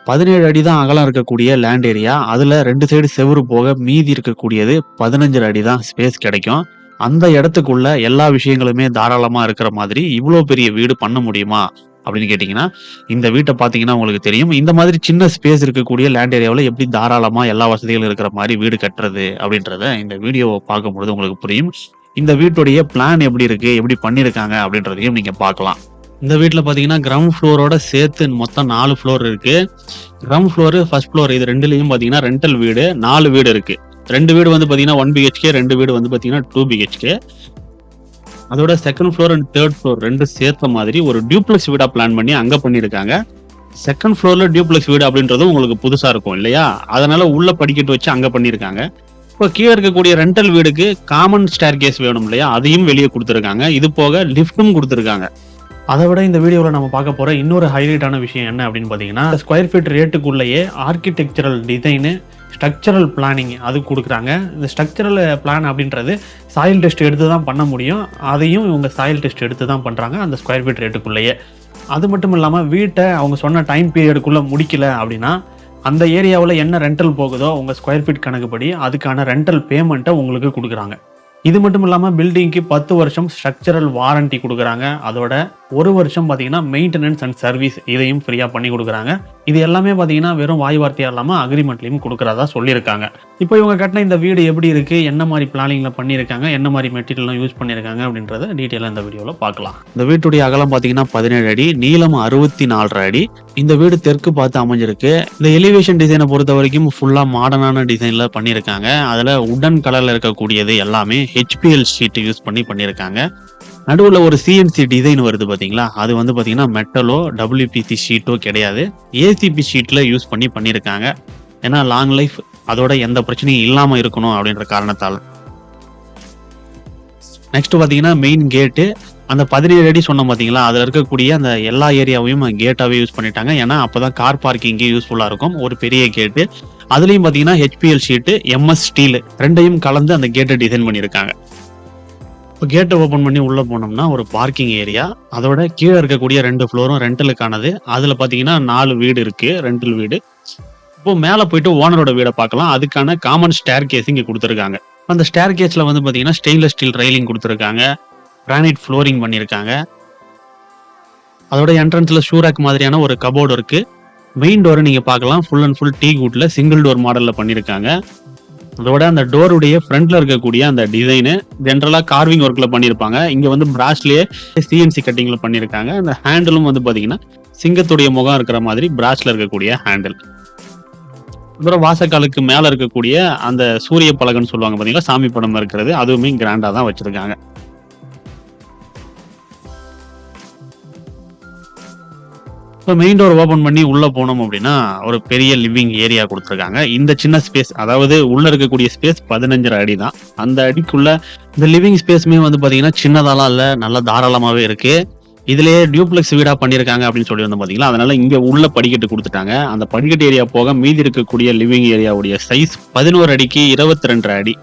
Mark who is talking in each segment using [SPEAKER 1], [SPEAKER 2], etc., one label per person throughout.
[SPEAKER 1] 17 அடி தான் அகலம் இருக்கக்கூடிய லேண்ட் ஏரியா. அதுல 2 சைடு செவுரு போக மீதி இருக்கக்கூடியது 15 அடி தான் ஸ்பேஸ் கிடைக்கும். அந்த இடத்துக்குள்ள எல்லா விஷயங்களுமே தாராளமா இருக்கிற மாதிரி இவ்ளோ பெரிய வீடு பண்ண முடியுமா? அப்படின்னு கேட்டீங்கன்னா, இந்த வீட்ட பார்த்தீங்கன்னா உங்களுக்கு தெரியும். இந்த மாதிரி சின்ன ஸ்பேஸ் இருக்கக்கூடிய லேண்ட் ஏரியாவுல எப்படி தாராளமா எல்லா வசதிகளும் இருக்கிற மாரி வீடு கட்டுறது அப்படின்றத இந்த வீடியோவ பார்க்கும்பொழுது உங்களுக்கு புரியும். இந்த வீட்டுடைய பிளான் எப்படி இருக்கு? எப்படி பண்ணியிருக்காங்க? அப்படின்றதையும் நீங்க பார்க்கலாம். இந்த வீட்ல பார்த்தீங்கன்னா, கிரவுண்ட் ஃப்ளோரோட சேர்த்து மொத்தம் 4 ஃப்ளோர் இருக்கு. கிரவுண்ட் ஃப்ளோரு, ஃபர்ஸ்ட் ஃப்ளோர் இது 2லயும் பார்த்தீங்கன்னா ரெண்டல் வீடு 4 வீடு இருக்கு. 2 வீடு வந்து பார்த்தீங்கன்னா 1 பிஹெச்கே, 2 வீடு வந்து பார்த்தீங்கன்னா 2 பிஹெச்கே. அதோட second floor and third floor 2 சேர்த்த மாதிரி ஒரு டியூப்ளெக்ஸ் வீடா பிளான் பண்ணி அங்க பண்ணியிருக்காங்க. செகண்ட் ஃப்ளோர்ல டியூப்ளெக்ஸ் வீடு அப்படின்றதும் உங்களுக்கு புதுசா இருக்கும் இல்லையா? அதனால உள்ள படிக்கட்டு வச்சு அங்க பண்ணியிருக்காங்க. இப்போ கீழ இருக்கக்கூடிய ரெண்டல் வீடுக்கு காமன் ஸ்டேர்கேஸ் வேணும் இல்லையா? அதையும் வெளிய குடுத்துருக்காங்க. இது போக லிஃப்ட்டும் குடுத்துருக்காங்க. அதை விட இந்த வீடியோவில் நம்ம பார்க்க போகிற இன்னொரு ஹைலைட்டான விஷயம் என்ன அப்படின்னு பார்த்தீங்கன்னா, ஸ்கொயர் ஃபீட் ரேட்டுக்குள்ளேயே ஆர்கிடெக்சரல் டிசைனு, ஸ்ட்ரக்சரல் பிளானிங் அது கொடுக்குறாங்க. இந்த ஸ்ட்ரக்சரல் பிளான் அப்படின்றது சாயில் டெஸ்ட் எடுத்து தான் பண்ண முடியும். அதையும் இவங்க சாயில் டெஸ்ட் எடுத்து தான் பண்ணுறாங்க அந்த ஸ்கொயர் ஃபீட் ரேட்டுக்குள்ளேயே. அது மட்டும் இல்லாமல் வீட்டை அவங்க சொன்ன டைம் பீரியடுக்குள்ளே முடிக்கல அப்படின்னா, அந்த ஏரியாவில் என்ன ரெண்டல் போகுதோ உங்கள் ஸ்கொயர் ஃபீட் கணக்குப்படி அதுக்கான ரெண்டல் பேமெண்ட்டை உங்களுக்கு கொடுக்குறாங்க. இது மட்டும் இல்லாமல் பில்டிங்க்கு 10 வருஷம் ஸ்ட்ரக்சரல் வாரண்டி கொடுக்குறாங்க. அதோட 1 வருஷம் பார்த்தீங்கன்னா மெயின்டெனன்ஸ் அண்ட் சர்வீஸ் இதையும் ஃப்ரீயாக பண்ணி கொடுக்குறாங்க. இது எல்லாமே பார்த்தீங்கன்னா வெறும் வாய் வார்த்தையாக இல்லாமல் அக்ரிமெண்ட்லையும் கொடுக்குறதா சொல்லியிருக்காங்க. இப்போ இவங்க கட்டின இந்த வீடு எப்படி இருக்குது, என்ன மாதிரி பிளானிங்கில் பண்ணியிருக்காங்க, என்ன மாதிரி மெட்டீரியல்லாம் யூஸ் பண்ணியிருக்காங்க அப்படின்றத டீட்டெயிலாக இந்த வீடியோவில் பார்க்கலாம். இந்த வீட்டுடைய அகலம் பார்த்தீங்கன்னா 17 அடி, நீளம் 64 அடி. இந்த வீடு தெற்கு பார்த்து அமைஞ்சிருக்கு. இந்த எலிவேஷன் டிசைனை பொறுத்த வரைக்கும் ஃபுல்லாக மாடர்னான டிசைனில் பண்ணியிருக்காங்க. அதில் உடன் கலரில் இருக்கக்கூடியது எல்லாமே ஹெச்பிஎல் ஷீட் யூஸ் பண்ணி பண்ணியிருக்காங்க. நடுவில் ஒரு சிஎன்சி டிசைன் வருது பார்த்தீங்களா, அது வந்து பார்த்தீங்கன்னா மெட்டலோ டபிள்யூபிசி ஷீட்டோ கிடையாது, ஏசிபி ஷீட்டில் யூஸ் பண்ணி பண்ணியிருக்காங்க. ஏன்னா லாங் லைஃப் அதோட எந்த பிரச்சனையும் இல்லாமல் இருக்கணும் அப்படின்ற காரணத்தால். நெக்ஸ்ட் பார்த்தீங்கன்னா மெயின் கேட்டு, அந்த 17 அடி சொன்னோம் பார்த்தீங்களா, அதில் இருக்கக்கூடிய அந்த எல்லா ஏரியாவையும் கேட்டாகவே யூஸ் பண்ணிட்டாங்க. ஏன்னா அப்போ தான் கார் பார்க்கிங்கே யூஸ்ஃபுல்லாக இருக்கும். ஒரு பெரிய கேட்டு, அதுலேயும் பார்த்தீங்கன்னா ஹெச்பிஎல் ஷீட்டு, எம்எஸ் ஸ்டீல் ரெண்டையும் கலந்து அந்த கேட்டை டிசைன் பண்ணியிருக்காங்க. இப்போ கேட்டை ஓப்பன் பண்ணி உள்ளே போனோம்னா ஒரு பார்க்கிங் ஏரியா. அதோட கீழே இருக்கக்கூடிய 2 ஃப்ளோரும் ரெண்டலுக்கானது. அதில் பார்த்தீங்கன்னா 4 வீடு இருக்கு, ரெண்டல் வீடு. இப்போ மேலே போயிட்டு ஓனரோட வீடை பார்க்கலாம். அதுக்கான காமன் ஸ்டேர் கேஸ் இங்கே கொடுத்துருக்காங்க. அந்த ஸ்டேர் கேஸில் வந்து பார்த்தீங்கன்னா ஸ்டெயின்லெஸ் ஸ்டீல் ரெயிலிங் கொடுத்துருக்காங்க, கிரானைட் ஃப்ளோரிங் பண்ணியிருக்காங்க. அதோட என்ட்ரன்ஸில் ஷூராக் மாதிரியான ஒரு கபோர்டு இருக்கு. மெயின் டோரை நீங்கள் பார்க்கலாம், ஃபுல் அண்ட் ஃபுல் டீ குட்ல சிங்கிள் டோர் மாடலில் பண்ணியிருக்காங்க. அதோட அந்த டோருடைய ஃப்ரண்ட்ல இருக்கக்கூடிய அந்த டிசைனு ஜென்ரலா கார்விங் ஒர்க்ல பண்ணியிருப்பாங்க. இங்க வந்து பிராஸ்லயே சிஎன்சி கட்டிங்ல பண்ணியிருக்காங்க. அந்த ஹேண்டிலும் வந்து பாத்தீங்கன்னா சிங்கத்துடைய முகம் இருக்கிற மாதிரி பிராஸ்ல இருக்கக்கூடிய ஹேண்டில். அப்புறம் வாசக்காலுக்கு மேல இருக்கக்கூடிய அந்த சூரிய பலகன்னு சொல்லுவாங்க பாத்தீங்களா, சாமி படம் இருக்கிறது, அதுவுமே கிராண்டா தான் வச்சிருக்காங்க. இப்போ மெயின் டோர் ஓப்பன் பண்ணி உள்ள போனோம் அப்படின்னா ஒரு பெரிய லிவிங் ஏரியா கொடுத்துருக்காங்க. இந்த சின்ன ஸ்பேஸ், அதாவது உள்ள இருக்கக்கூடிய ஸ்பேஸ் 15 அடி தான். அந்த அடிக்குள்ள இந்த லிவிங் ஸ்பேஸ்மே வந்து பாத்தீங்கன்னா சின்னதாலாம் இல்ல, நல்லா தாராளமாவே இருக்கு. இதுலயே டியூப்ளெக்ஸ் வீடா பண்ணியிருக்காங்க அப்படின்னு சொல்லி வந்து பாத்தீங்களா, அதனால இங்க உள்ள படிக்கட்டு கொடுத்துட்டாங்க. அந்த படிக்கட்டு ஏரியா போக மீதி இருக்கக்கூடிய லிவிங் ஏரியாவுடைய சைஸ் 11 அடிக்கு 22 அடி.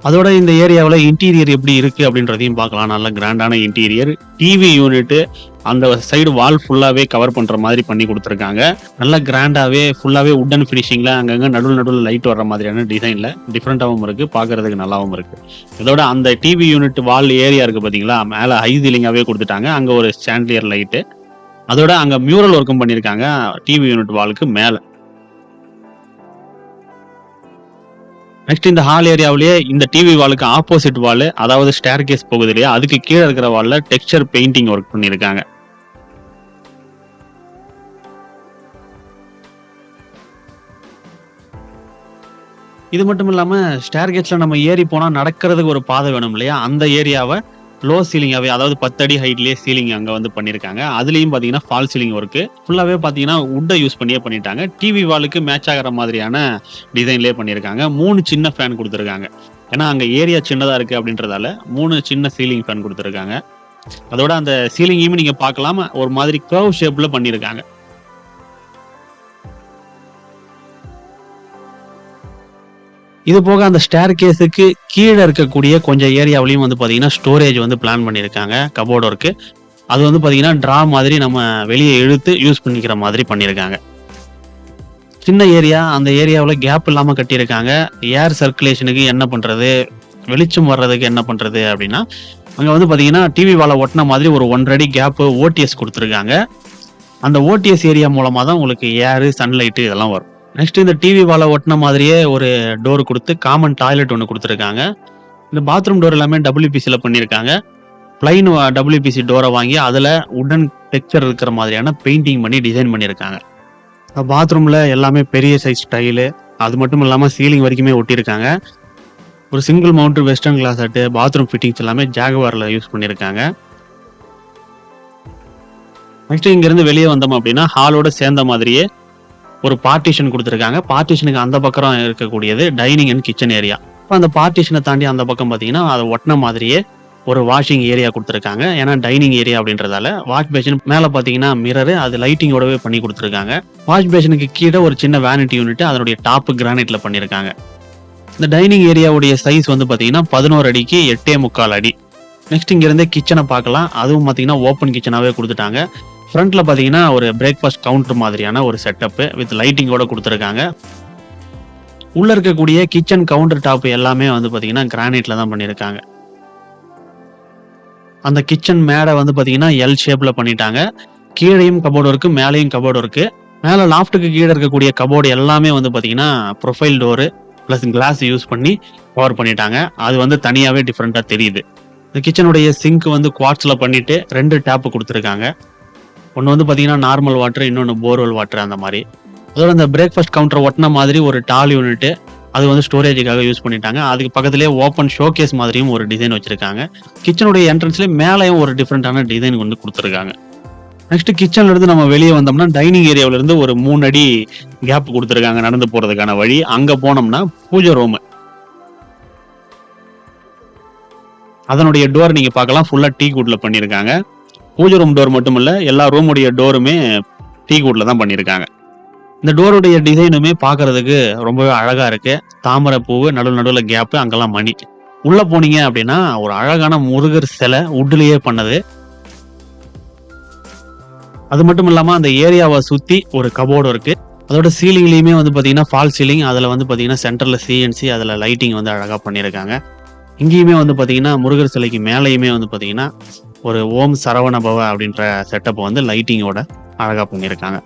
[SPEAKER 1] அதோட இந்த ஏரியாவில் இன்டீரியர் எப்படி இருக்கு அப்படின்றதையும் பார்க்கலாம். நல்ல கிராண்டான இன்டீரியர், டிவி யூனிட், அந்த சைடு வால் ஃபுல்லாவே கவர் பண்ற மாதிரி பண்ணி கொடுத்துருக்காங்க. நல்ல கிராண்டாவே ஃபுல்லாவே உட்டன் ஃபினிஷிங்ல அங்கங்க நடுவில் லைட் வர்ற மாதிரியான டிசைன்ல டிஃப்ரெண்டாகவும் இருக்கு, பார்க்கறதுக்கு நல்லாவும் இருக்கு. இதோட அந்த டிவி யூனிட் வால் ஏரியா இருக்கு பாத்தீங்களா, மேல ஹை சீலிங்காவே கொடுத்துட்டாங்க. அங்க ஒரு சாண்டிலியர் லைட்டு, அதோட அங்க மியூரல் ஒர்க்கும் பண்ணியிருக்காங்க டிவி யூனிட் வாலுக்கு மேல. நெக்ஸ்ட் இந்த ஹால் ஏரியாவிலேயே இந்த டிவி வாலுக்கு ஆப்போசிட் வால், அதாவது ஸ்டேர் கேஸ் போகுது இல்லையா, அதுக்கு கீழே இருக்கிற வால்ல டெக்ஸ்சர் பெயிண்டிங் ஒர்க் பண்ணியிருக்காங்க. இது மட்டும் இல்லாம ஸ்டேர் கேஸ்ல நம்ம ஏறி போனா நடக்கிறதுக்கு ஒரு பாதை வேணும் இல்லையா, அந்த ஏரியாவை லோ சீலிங்காவே, அதாவது 10 அடி ஹைட்லயே சீலிங் அங்க வந்து பண்ணிருக்காங்க. அதுலயும் பாத்தீங்கன்னா ஃபால் சீலிங் ஒர்க்கு ஃபுல்லாவே பாத்தீங்கன்னா உட்டை யூஸ் பண்ணியே பண்ணிட்டாங்க. டிவி வாலுக்கு மேட்ச் ஆகிற மாதிரியான டிசைன்லயே பண்ணிருக்காங்க. 3 சின்ன ஃபேன் கொடுத்துருக்காங்க. ஏன்னா அங்க ஏரியா சின்னதா இருக்கு அப்படின்றதால 3 சின்ன சீலிங் ஃபேன் கொடுத்துருக்காங்க. அதோட அந்த சீலிங்கையும் நீங்க பார்க்கலாம், ஒரு மாதிரி கர்வ் ஷேப்ல பண்ணிருக்காங்க. இது போக அந்த ஸ்டேர் கேஸுக்கு கீழே இருக்கக்கூடிய கொஞ்சம் ஏரியாவிலையும் வந்து பாத்தீங்கன்னா ஸ்டோரேஜ் வந்து பிளான் பண்ணியிருக்காங்க. கபோர்டு ஒர்க்கு அது வந்து பாத்தீங்கன்னா டிரா மாதிரி நம்ம வெளியே இழுத்து யூஸ் பண்ணிக்கிற மாதிரி பண்ணியிருக்காங்க. சின்ன ஏரியா, அந்த ஏரியாவுல கேப் இல்லாம கட்டியிருக்காங்க. ஏர் சர்க்குலேஷனுக்கு என்ன பண்றது? வெளிச்சம் வர்றதுக்கு என்ன பண்றது? அப்படின்னா, அங்க வந்து பார்த்தீங்கன்னா, டிவி வால ஒட்டுன மாதிரி ஒரு 1 1/2 அடி கேப் ஓடிஎஸ் குடுத்துருக்காங்க. அந்த ஓடிஎஸ் ஏரியா மூலமா தான் உங்களுக்கு ஏர், சன்லைட் இதெல்லாம் வரும். நெக்ஸ்ட் இந்த டிவி வால ஒட்டுன மாதிரியே ஒரு டோர் குடுத்து காமன் டாய்லெட் ஒண்ணு குடுத்துருக்காங்க. இந்த பாத்ரூம் டோர் எல்லாமே WPCல பண்ணியிருக்காங்க. பிளைன் WPC டோர வாங்கி அதுல வுட்டன் டெக்ஸ்சர் இருக்கிற மாதிரியான பெயிண்டிங் பண்ணி டிசைன் பண்ணியிருக்காங்க. பாத்ரூம்ல எல்லாமே பெரிய சைஸ் டைலு, அது மட்டும் இல்லாம சீலிங் வரைக்குமே ஒட்டியிருக்காங்க. ஒரு single mount western closet, bathroom fittings எல்லாமே ஜாகுவார்ல யூஸ் பண்ணியிருக்காங்க. நெக்ஸ்ட் இங்கிருந்து வெளியே வந்தோம் அப்படின்னா, ஹாலோட சேர்ந்த மாதிரியே ஒரு பார்ட்டிஷன் குடுத்துருக்காங்க. பார்ட்டிஷனுக்கு அந்த பக்கம் இருக்கக்கூடியது டைனிங் அண்ட் கிச்சன் ஏரியா. அந்த பார்ட்டிஷனை தாண்டி அந்த பக்கம் பார்த்தீங்கன்னா, அத ஒட்டுன மாதிரியே ஒரு வாஷிங் ஏரியா குடுத்துருக்காங்க. ஏன்னா டைனிங் ஏரியா அப்படின்றதால வாஷ் பேசின் மேல பார்த்தீங்கன்னா மிரர், அது லைட்டிங்கோடவே பண்ணி குடுத்துருக்காங்க. வாஷ் பேசினுக்கு கீழ ஒரு சின்ன வேனிட்டி யூனிட், அதனுடைய டாப் கிரானைட்ல பண்ணியிருக்காங்க. இந்த டைனிங் ஏரியாவுடைய சைஸ் வந்து பார்த்தீங்கன்னா 11 அடிக்கு 8.25 அடி. நெக்ஸ்ட் இங்க இருந்தே கிச்சனை பார்க்கலாம். அதுவும் பார்த்தீங்கன்னா ஓப்பன் கிச்சனாவே குடுத்துட்டாங்க. ஃப்ரண்ட்ல பார்த்தீங்கன்னா ஒரு பிரேக்ஃபாஸ்ட் கவுண்டர் மாதிரியான ஒரு செட்டப் வித் லைட்டிங்கோட குடுத்துருக்காங்க. உள்ள இருக்கக்கூடிய கிச்சன் கவுண்டர் டாப் எல்லாமே வந்து பார்த்தீங்கன்னா கிரானைட்ல தான் பண்ணியிருக்காங்க. அந்த கிச்சன் மேடை வந்து பார்த்தீங்கன்னா எல் ஷேப்ல பண்ணிட்டாங்க. கீழேயும் கபோர்டு இருக்கு, மேலேயும் கபோர்டு இருக்கு. மேல லாஃப்ட்டுக்கு கீழ இருக்கக்கூடிய கபோர்டு எல்லாமே வந்து பார்த்தீங்கன்னா profile door plus glass use பண்ணி கவர் பண்ணிட்டாங்க. அது வந்து தனியாவே டிஃபரெண்டா தெரியுது. இந்த கிச்சனுடைய சிங்க் வந்து குவார்ட்ஸ்ல பண்ணிட்டு 2 டேப் குடுத்துருக்காங்க. ஒன்னு வந்து பார்த்தீங்கன்னா நார்மல் வாட்டர், இன்னொன்னு போர்வெல் வாட்டர் அந்த மாதிரி. அதோட அந்த பிரேக்ஃபாஸ்ட் கவுண்டர் ஒட்டின மாதிரி ஒரு டால் யூனிட், அது வந்து ஸ்டோரேஜுக்காக யூஸ் பண்ணிட்டாங்க. அதுக்கு பக்கத்திலேயே ஓப்பன் ஷோகேஸ் மாதிரியும் ஒரு டிசைன் வச்சிருக்காங்க. கிச்சனுடைய என்ட்ரன்ஸ்ல மேலேயும் ஒரு டிஃபரெண்டான டிசைன் வந்து கொடுத்துருக்காங்க. நெக்ஸ்ட் கிச்சன்ல இருந்து நம்ம வெளியே வந்தோம்னா டைனிங் ஏரியாவில இருந்து ஒரு 3 அடி கேப் கொடுத்துருக்காங்க நடந்து போறதுக்கான வழி. அங்க போனோம்னா பூஜை ரூம், அதனுடைய டோர் நீங்க பார்க்கலாம், ஃபுல்லா டீ குட்ல பண்ணியிருக்காங்க. பூஜை ரூம் டோர் மட்டும் இல்ல, எல்லா ரூமுடைய டோருமே டீ குட்ல தான் பண்ணியிருக்காங்க. இந்த டோருடைய டிசைனுமே பார்க்கிறதுக்கு ரொம்பவே அழகா இருக்கு. தாமரை பூவு, நடுவுல கேப், அங்கெல்லாம் மணி. உள்ள போனீங்க அப்படின்னா ஒரு அழகான முருகர் சிலை வுட்லயே பண்ணது. அது மட்டும் இல்லாம அந்த ஏரியாவை சுத்தி ஒரு கபோர்டு இருக்கு. அதோட சீலிங்லயுமே வந்து பாத்தீங்கன்னா ஃபால் சீலிங், அதுல வந்து பாத்தீங்கன்னா சென்டர்ல சிஎன்சி, அதுல லைட்டிங் வந்து அழகா பண்ணியிருக்காங்க. இங்கேயுமே வந்து பாத்தீங்கன்னா முருகர் சிலைக்கு மேலேயுமே வந்து பாத்தீங்கன்னா ஒரு ஓம் சரவண பவ அப்படின்ற செட்டப் வந்து லைட்டிங்கோட அழகா பண்ணியிருக்காங்க.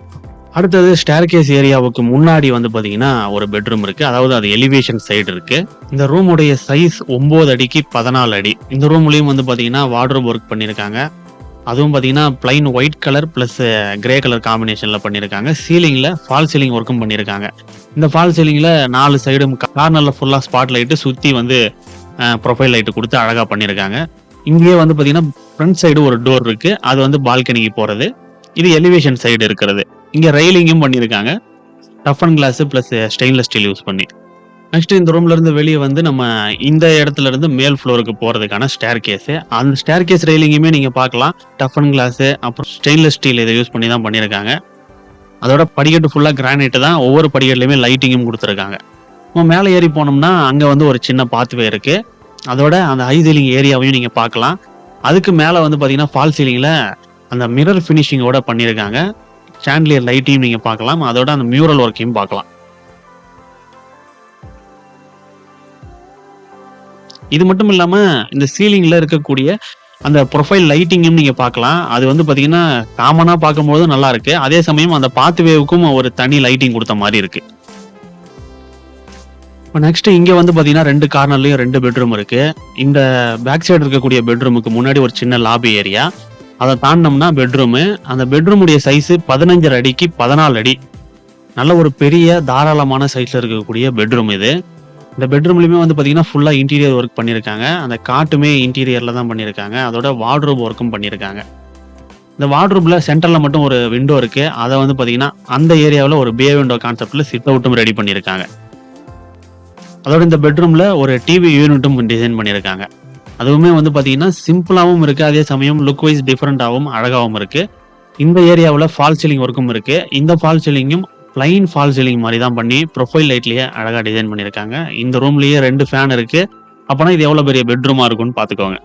[SPEAKER 1] அடுத்தது ஸ்டேர்கேஸ் ஏரியாவுக்கு முன்னாடி வந்து பாத்தீங்கன்னா ஒரு பெட்ரூம் இருக்கு. அதாவது அது எலிவேஷன் சைடு இருக்கு. இந்த ரூமுடைய சைஸ் 9 அடிக்கு 14 அடி. இந்த ரூம்லயும் வந்து பாத்தீங்கன்னா வார்ட்ரோப் ஒர்க் பண்ணியிருக்காங்க. அதுவும் பாத்தீங்கன்னா plain white colour plus grey colour காம்பினேஷன்ல பண்ணியிருக்காங்க. சீலிங்ல ஃபால் சீலிங் ஒர்க்கும் பண்ணியிருக்காங்க. இந்த ஃபால் சீலிங்ல 4 சைடும் கார்னர்ல ஃபுல்லா ஸ்பாட் லைட்டு, சுத்தி வந்து ப்ரொஃபைல் லைட்டு கொடுத்து அழகா பண்ணியிருக்காங்க. இங்கேயே வந்து பாத்தீங்கன்னா ஃப்ரண்ட் சைடு ஒரு டோர் இருக்கு. அது வந்து பால்கனிக்கு போறது. இது எலிவேஷன் சைடு இருக்கிறது. இங்க ரெயிலிங்கும் பண்ணியிருக்காங்க, tough and glass plus stainless steel use பண்ணி. நெக்ஸ்ட் இந்த ரூம்ல இருந்து வெளியே வந்து நம்ம இந்த இடத்துல இருந்து மேல் ஃப்ளோருக்கு போறதுக்கான ஸ்டேர் கேஸ். அந்த ஸ்டேர் கேஸ் ரெயிலிங்குமே நீங்க பார்க்கலாம், டஃப் அண்ட் கிளாஸ் அப்புறம் ஸ்டெயின்லெஸ் ஸ்டீல் இதை யூஸ் பண்ணி தான் பண்ணியிருக்காங்க. அதோட படிக்கட்டு ஃபுல்லா கிரானைட் தான். ஒவ்வொரு படிக்கட்டுலயுமே லைட்டிங்கும் கொடுத்துருக்காங்க. நம்ம மேலே ஏறி போனோம்னா அங்க வந்து ஒரு சின்ன பாத்வே இருக்கு. அதோட அந்த ஹை சீலிங் ஏரியாவையும் நீங்க பார்க்கலாம். அதுக்கு மேல வந்து பாத்தீங்கன்னா ஃபால் சீலிங்ல அந்த மிரர் ஃபினிஷிங்கோட பண்ணியிருக்காங்க. சாண்ட்லியர் லைட்டையும் நீங்க பார்க்கலாம். அதோட அந்த மியூரல் ஒர்க்கையும் பார்க்கலாம். இது மட்டும் இல்லாம இந்த சீலிங்ல இருக்கக்கூடிய அந்த ப்ரொஃபைல் லைட்டிங்கும் நீங்க பார்க்கலாம். அது வந்து பாத்தீங்கன்னா காமனா பார்க்கும்போது நல்லா இருக்கு. அதே சமயம் அந்த பாத்வேவுக்கும் ஒரு தனி லைட்டிங் கொடுத்த மாதிரி இருக்கு. நெக்ஸ்ட் இங்க வந்து பாத்தீங்கன்னா 2 கார்னர்லயும் 2 பெட்ரூம் இருக்கு. இந்த பேக் சைடு இருக்கக்கூடிய பெட்ரூமுக்கு முன்னாடி ஒரு சின்ன லாபி ஏரியா, அதை தாண்டினோம்னா பெட்ரூமு. அந்த பெட்ரூமுடைய சைஸ் 15 அடிக்கு 14 அடி. நல்ல ஒரு பெரிய தாராளமான சைஸ்ல இருக்கக்கூடிய பெட்ரூம் இது. இந்த பெட்ரூம்லயுமே வந்து பாத்தீங்கன்னா ஃபுல்லா இன்டீரியர் ஒர்க் பண்ணியிருக்காங்க. அந்த காட்டுமே இன்டீரியர்ல தான் பண்ணியிருக்காங்க. அதோட வார்ட்ரோப் ஒர்க்கும் பண்ணியிருக்காங்க. இந்த வார்ட்ரோப்ல சென்டர்ல மட்டும் ஒரு விண்டோ இருக்கு. அதை வந்து பாத்தீங்கன்னா அந்த ஏரியாவில் ஒரு பே விண்டோ கான்செப்ட்ல சிட் அவுட்டும் ரெடி பண்ணியிருக்காங்க. அதோட இந்த பெட்ரூம்ல ஒரு டிவி யூனிட்டும் டிசைன் பண்ணியிருக்காங்க. அதுவுமே வந்து பாத்தீங்கன்னா சிம்பிளாவும் இருக்கு, அதே சமயம் லுக் வைஸ் டிஃபரெண்டாவும் அழகாவும் இருக்கு. இந்த ஏரியாவில் ஃபால் சீலிங் ஒர்க்கும் இருக்கு. இந்த ஃபால் சீலிங்கும் பிளைன் ஃபால் சீலிங் மாதிரி தான் பண்ணி ப்ரொஃபைல் லைட்லயே அழகா டிசைன் பண்ணியிருக்காங்க. இந்த ரூம்லயே 2 ஃபேன் இருக்கு. அப்பனா இது எவ்வளவு பெரிய பெட்ரூமா இருக்கும்னு பாத்துக்கோங்க.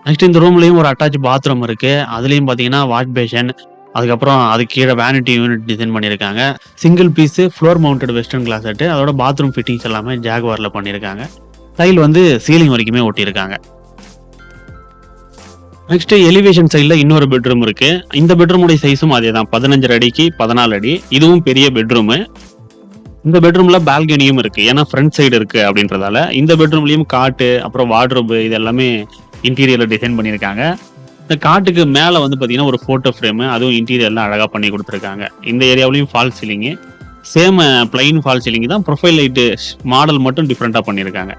[SPEAKER 1] நெக்ஸ்ட் இந்த ரூம்லயும் ஒரு அட்டாச் பாத்ரூம் இருக்கு. அதுலயும் பாத்தீங்கன்னா வாஷ் பேஷன், அதுக்கப்புறம் அதுக்கு கீழே வேனிட்டி யூனிட் டிசைன் பண்ணியிருக்காங்க. Single piece floor mounted western closet. அதோட பாத்ரூம் ஃபிட்டிங்ஸ் எல்லாமே ஜாகுவார்ல பண்ணியிருக்காங்க. டைல் வந்து சீலிங் வரைக்குமே ஒட்டியிருக்காங்க. நெக்ஸ்ட் எலிவேஷன் சைடுல இன்னொரு பெட்ரூம் இருக்கு. இந்த பெட்ரூமுடைய சைஸும் அதேதான், 15 அடிக்கு 14 அடி. இதுவும் பெரிய பெட்ரூமு. இந்த பெட்ரூம்ல பால்கனியும் இருக்கு. ஏன்னா ஃப்ரண்ட் சைடு இருக்கு அப்படின்றதால இந்த பெட்ரூம்லயும் காட்டு, அப்புறம் வார்ட்ரோப் இது எல்லாமே இன்டீரியர்ல டிசைன் பண்ணியிருக்காங்க. இந்த காட்டுக்கு மேல வந்து பாத்தீங்கன்னா ஒரு போட்டோ ஃப்ரேம், அதுவும் இன்டீரியர்ல அழகா பண்ணி கொடுத்துருக்காங்க. இந்த ஏரியாவிலையும் fall ceiling, same plain fall ceiling தான், ப்ரொஃபைல் லைட் மாடல் மட்டும் டிஃப்ரெண்டா பண்ணியிருக்காங்க.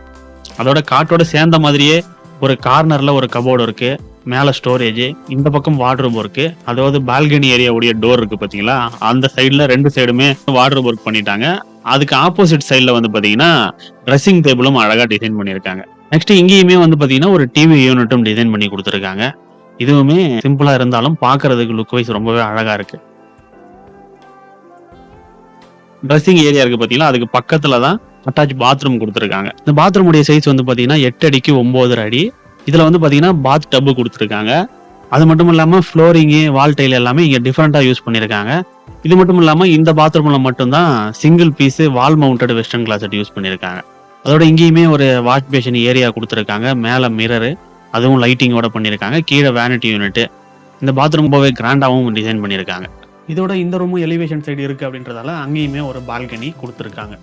[SPEAKER 1] அதோட காட்டோட சேர்ந்த மாதிரியே ஒரு கார்னர்ல ஒரு கபோர்டு இருக்கு, மேல ஸ்டோரேஜ், இந்த பக்கம் வார்ட்ரோப் இருக்கு. அதாவது பால்கனி ஏரியாவுடைய டோர் இருக்கு பாத்தீங்களா, அந்த சைடுல 2 சைடுமே வார்ட்ரோப் ஒர்க் பண்ணிட்டாங்க. அதுக்கு ஆப்போசிட் சைடுல வந்து பாத்தீங்கன்னா ட்ரெஸ்ஸிங் டேபிளும் அழகா டிசைன் பண்ணியிருக்காங்க. நெக்ஸ்ட் இங்கேயுமே வந்து பாத்தீங்கன்னா ஒரு டிவி யூனிட்டும் டிசைன் பண்ணி கொடுத்துருக்காங்க. இதுவுமே சிம்பிளா இருந்தாலும் பாக்குறதுக்கு லுக் வைஸ் ரொம்பவே அழகா இருக்கு. ட்ரெஸ்ஸிங் ஏரியா இருக்கு பாத்தீங்களா, அதுக்கு பக்கத்துல தான் அட்டாச் பாத்ரூம் கொடுத்துருக்காங்க. இந்த பாத்ரூம் உடைய சைஸ் வந்து பாத்தீங்கன்னா 8 அடிக்கு 9 அடி. இதுல வந்து பாத்தீங்கன்னா பாத் டப் கொடுத்துருக்காங்க. அது மட்டும் இல்லாம ஃப்ளோரிங், வால் டைல் எல்லாமே இங்க டிஃபரெண்டா யூஸ் பண்ணிருக்காங்க. இது மட்டும் இல்லாம இந்த பாத்ரூம்ல மட்டும்தான் single piece wall mounted western closet use பண்ணிருக்காங்க. அதோட இங்கேயுமே ஒரு வாஷ் பேஷன் ஏரியா கொடுத்துருக்காங்க. மேல மிரரு, அதுவும் லைட்டிங்கோட பண்ணிருக்காங்க. கீழே வேனிட்டி யூனிட். இந்த பாத்ரூம் ரொம்பவே கிராண்டாவும் டிசைன் பண்ணிருக்காங்க. இதோட இந்த ரூமும் எலிவேஷன் சைடு இருக்கு அப்படின்றதால அங்கேயுமே ஒரு பால்கனி கொடுத்துருக்காங்க.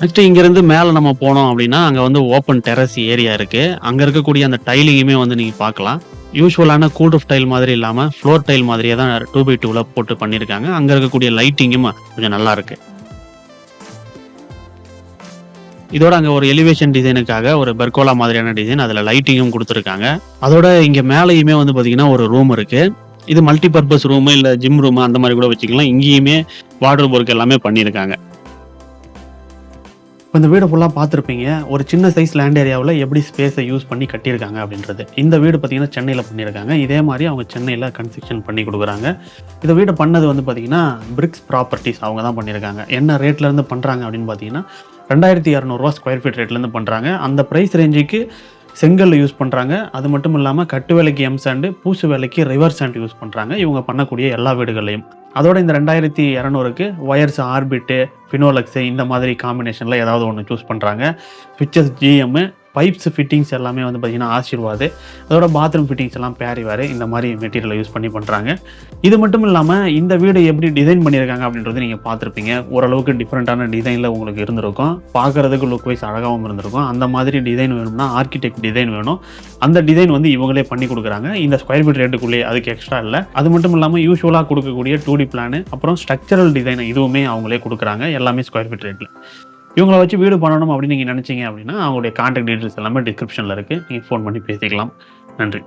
[SPEAKER 1] நெக்ஸ்ட் இங்க இருந்து மேல நம்ம போனோம் அப்படின்னா அங்க வந்து ஓப்பன் டெரஸ் ஏரியா இருக்கு. அங்க இருக்கக்கூடிய அந்த டைலிங்குமே வந்து நீங்க பார்க்கலாம். யூசுவலான கூல் ரூஃப் டைல் மாதிரி இல்லாம ஃப்ளோர் டைல் மாதிரியே தான் 2x2ல போட்டு பண்ணிருக்காங்க. அங்க இருக்கக்கூடிய லைட்டிங்கும் கொஞ்சம் நல்லா இருக்கு. இதோட அங்க ஒரு எலிவேஷன் டிசைனுக்காக ஒரு பெர்கோலா மாதிரியான டிசைன், அதுல லைட்டிங்கும் கொடுத்துருக்காங்க. அதோட இங்க மேலேயுமே வந்து பாத்தீங்கன்னா ஒரு ரூம் இருக்கு. இது மல்டி பர்பஸ் ரூம், இல்ல ஜிம் ரூம் அந்த மாதிரி கூட வச்சுக்கலாம். இங்கேயுமே வார்ட்ரோப் ஒர்க் எல்லாமே பண்ணியிருக்காங்க. இந்த வீடு ஃபுல்லாக பார்த்துருப்பீங்க. ஒரு சின்ன சைஸ் லேண்ட் ஏரியாவில் எப்படி ஸ்பேஸை யூஸ் பண்ணி கட்டியிருக்காங்க அப்படின்றது. இந்த வீடு பார்த்தீங்கன்னா சென்னையில் பண்ணியிருக்காங்க. இதே மாதிரி அவங்க சென்னையில் கன்ஸ்ட்ரக்ஷன் பண்ணி கொடுக்குறாங்க. இந்த வீடு பண்ணது வந்து பார்த்தீங்கன்னா பிரிக்ஸ் ப்ராப்பர்ட்டிஸ் அவங்க தான் பண்ணியிருக்காங்க. என்ன ரேட்லேருந்து பண்ணுறாங்க அப்படின்னு பார்த்தீங்கன்னா 2200 ஸ்கொயர் ஃபீட் ரேட்லேருந்து பண்ணுறாங்க. அந்த ப்ரைஸ் ரேஞ்சுக்கு செங்கல் யூஸ் பண்ணுறாங்க. அது மட்டும் இல்லாமல் கட்டு வேலைக்கு எம் சாண்டு, பூசு வேலைக்கு ரிவர் சாண்ட் யூஸ் பண்ணுறாங்க இவங்க பண்ணக்கூடிய எல்லா வீடுகள்லையும். அதோட இந்த 2200க்கு ஒயர்ஸ் ஆர்பிட்டு, ஃபினோலக்ஸு இந்த மாதிரி காம்பினேஷனில் ஏதாவது ஒன்று சூஸ் பண்ணுறாங்க. ஸ்விட்சஸ் ஜிஎம்மு, பைப்ஸ் ஃபிட்டிங்ஸ் எல்லாமே வந்து பார்த்திங்கன்னா ஆசீர்வாது. அதோட பாத்ரூம் ஃபிட்டிங்ஸ் எல்லாம் பேரிவார் இந்த மாதிரி மெட்டீரியலை யூஸ் பண்ணி பண்ணுறாங்க. இது மட்டும் இல்லாமல் இந்த வீடு எப்படி டிசைன் பண்ணியிருக்காங்க அப்படின்றது நீங்கள் பார்த்துருப்பீங்க. ஓரளவுக்கு டிஃப்ரெண்ட்டான டிசைனில் உங்களுக்கு இருந்திருக்கும். பார்க்குறதுக்கு லுக் வைஸ் அழகாகவும் இருந்திருக்கும். அந்த மாதிரி டிசைன் வேணும்னா ஆர்கிடெக்ட் டிசைன் வேணும். அந்த டிசைன் வந்து இவங்களே பண்ணி கொடுக்குறாங்க. இந்த ஸ்கொயர் ஃபீட் ரேட்டுக்குள்ளேயே, அதுக்கு எக்ஸ்ட்ரா இல்லை. அது மட்டும் இல்லாமல் யூஸ்வலாக கொடுக்கக்கூடிய 2D பிளான், அப்புறம் ஸ்ட்ரக்சரல் டிசைன் இதுவுமே அவங்களே கொடுக்குறாங்க. எல்லாமே ஸ்கொயர் ஃபீட் ரேட்டில். இவங்களை வச்சு வீடு பண்ணணும் அப்படின்னு நீங்கள் நினச்சிங்க அப்படின்னா அவங்களுடைய கான்டாக்ட் டீட்டெயில்ஸ் எல்லாமே டிஸ்கிரிப்ஷனில் இருக்குது. நீங்கள் ஃபோன் பண்ணி பேசிக்கலாம். நன்றி.